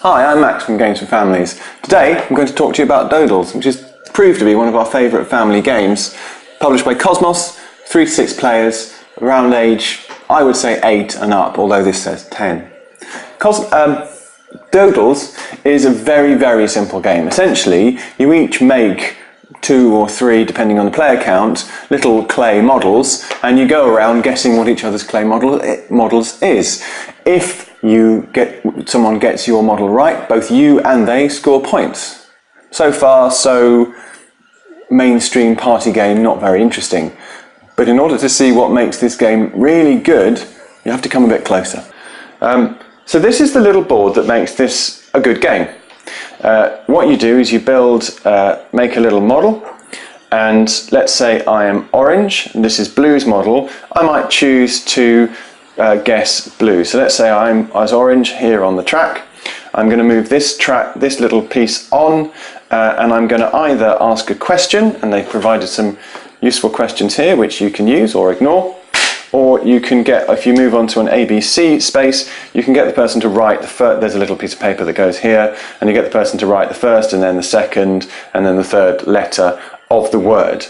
Hi, I'm Max from Games for Families. Today I'm going to talk to you about Dohdles, which has proved to be one of our favourite family games. Published by Kosmos, 3 to 6 players, around age, I would say 8 and up, although this says 10. Dohdles is a very, very simple game. Essentially, you each make 2 or 3, depending on the player count, little clay models, and you go around guessing what each other's clay models is. If someone gets your model right, both you and they score points. So far, so mainstream party game, not very interesting. But in order to see what makes this game really good, you have to come a bit closer. So this is the little board that makes this a good game. What you do is you make a little model, and let's say I am orange, and this is blue's model. I might choose to guess blue. So let's say I was orange here on the track. I'm going to move this little piece on, and I'm going to either ask a question, and they've provided some useful questions here which you can use or ignore, or you can get, if you move on to an ABC space, you can get the person to write there's a little piece of paper that goes here, and you get the person to write the first and then the second and then the third letter of the word.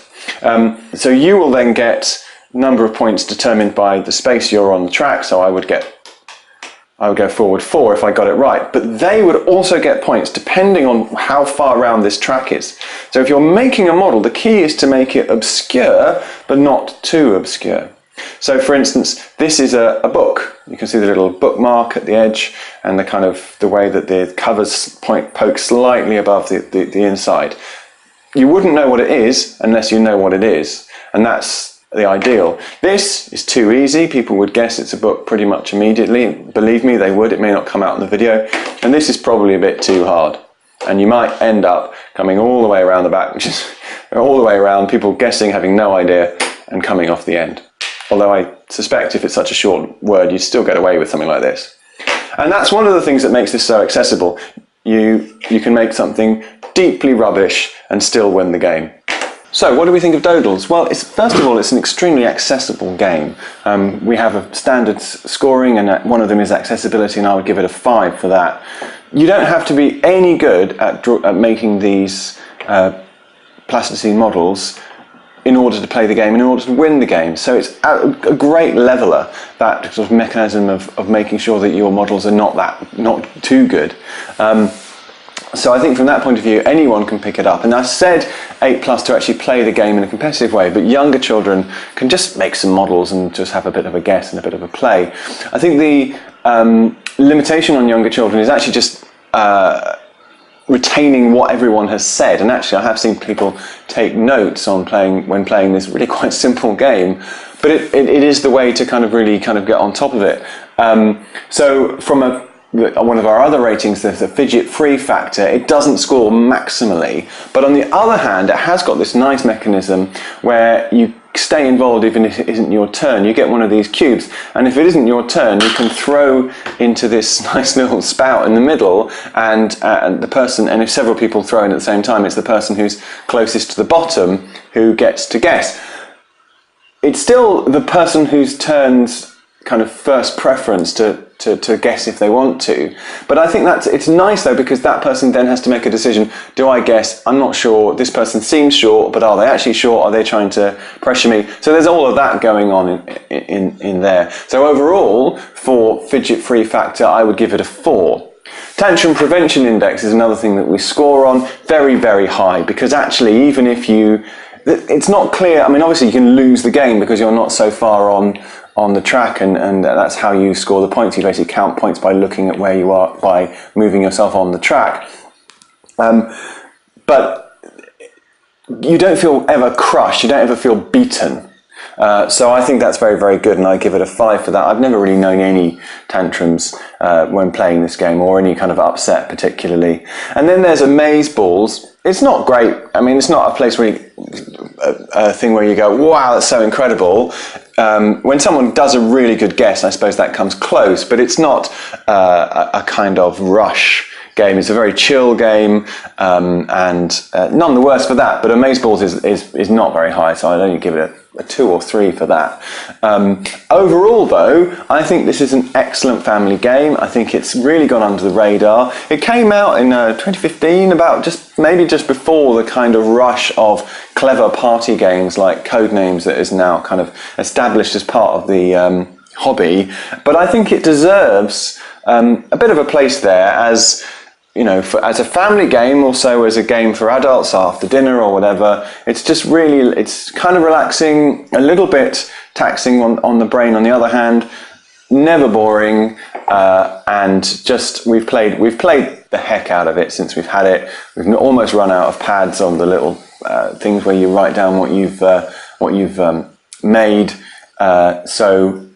So you will then get number of points determined by the space you're on the track. So I would go forward 4 if I got it right, but they would also get points depending on how far around this track is. So if you're making a model, the key is to make it obscure but not too obscure. So for instance, this is a book. You can see the little bookmark at the edge and the way that the covers poke slightly above the inside. You wouldn't know what it is unless you know what it is, and that's the ideal. This is too easy. People would guess it's a book pretty much immediately. Believe me, they would. It may not come out in the video. And this is probably a bit too hard. And you might end up coming all the way around the back, which is all the way around, people guessing, having no idea, and coming off the end. Although I suspect if it's such a short word, you'd still get away with something like this. And that's one of the things that makes this so accessible. You can make something deeply rubbish and still win the game. So what do we think of Dohdles? Well, first of all, it's an extremely accessible game. We have a standard scoring, and one of them is accessibility, and I would give it a 5 for that. You don't have to be any good at making these plasticine models in order to play the game, in order to win the game. So it's a great leveler, that sort of mechanism of making sure that your models are not too good. So I think from that point of view, anyone can pick it up. And I said 8+ to actually play the game in a competitive way, but younger children can just make some models and just have a bit of a guess and a bit of a play. I think the limitation on younger children is actually just retaining what everyone has said. And actually I have seen people take notes on when playing this really quite simple game, but it is the way to really get on top of it. So from one of our other ratings, the fidget-free factor, it doesn't score maximally, but on the other hand, it has got this nice mechanism where you stay involved even if it isn't your turn. You get one of these cubes, and if it isn't your turn, you can throw into this nice little spout in the middle, and if several people throw in at the same time, it's the person who's closest to the bottom who gets to guess. It's still the person whose turn's first preference to guess if they want to, but I think it's nice though, because that person then has to make a decision. Do I guess? I'm not sure. This person seems sure, but are they actually sure? Are they trying to pressure me? So there's all of that going on in there. So overall, for fidget-free factor, I would give it a 4. Tantrum prevention index is another thing that we score on, very, very high, because actually even if it's not clear. I mean, obviously you can lose the game because you're not so far on the track, and that's how you score the points. You basically count points by looking at where you are, by moving yourself on the track. But you don't feel ever crushed, you don't ever feel beaten. So I think that's very, very good, and I give it a 5 for that. I've never really known any tantrums when playing this game, or any kind of upset particularly. And then there's amaze balls. It's not great. I mean, it's not a place where a thing where you go, wow, that's so incredible. When someone does a really good guess, I suppose that comes close, but it's not a kind of rush. game. It's a very chill game, and none the worse for that. But Amazeballs is not very high, so I'd only give it a 2 or 3 for that. Overall, though, I think this is an excellent family game. I think it's really gone under the radar. It came out in 2015, about maybe just before the kind of rush of clever party games like Codenames that is now kind of established as part of the hobby. But I think it deserves a bit of a place there as, you know, as a family game, also as a game for adults after dinner or whatever. It's just really, it's kind of relaxing, a little bit taxing on the brain on the other hand, never boring, and just we've played the heck out of it since we've had it. We've almost run out of pads on the little things where you write down what you've made. So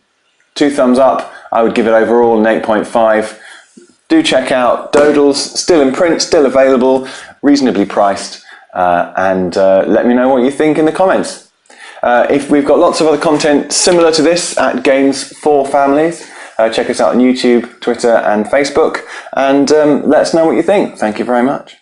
2 thumbs up. I would give it overall an 8.5. Do check out Dohdles, still in print, still available, reasonably priced, and let me know what you think in the comments. If we've got lots of other content similar to this at Games for Families, check us out on YouTube, Twitter and Facebook, and let us know what you think. Thank you very much.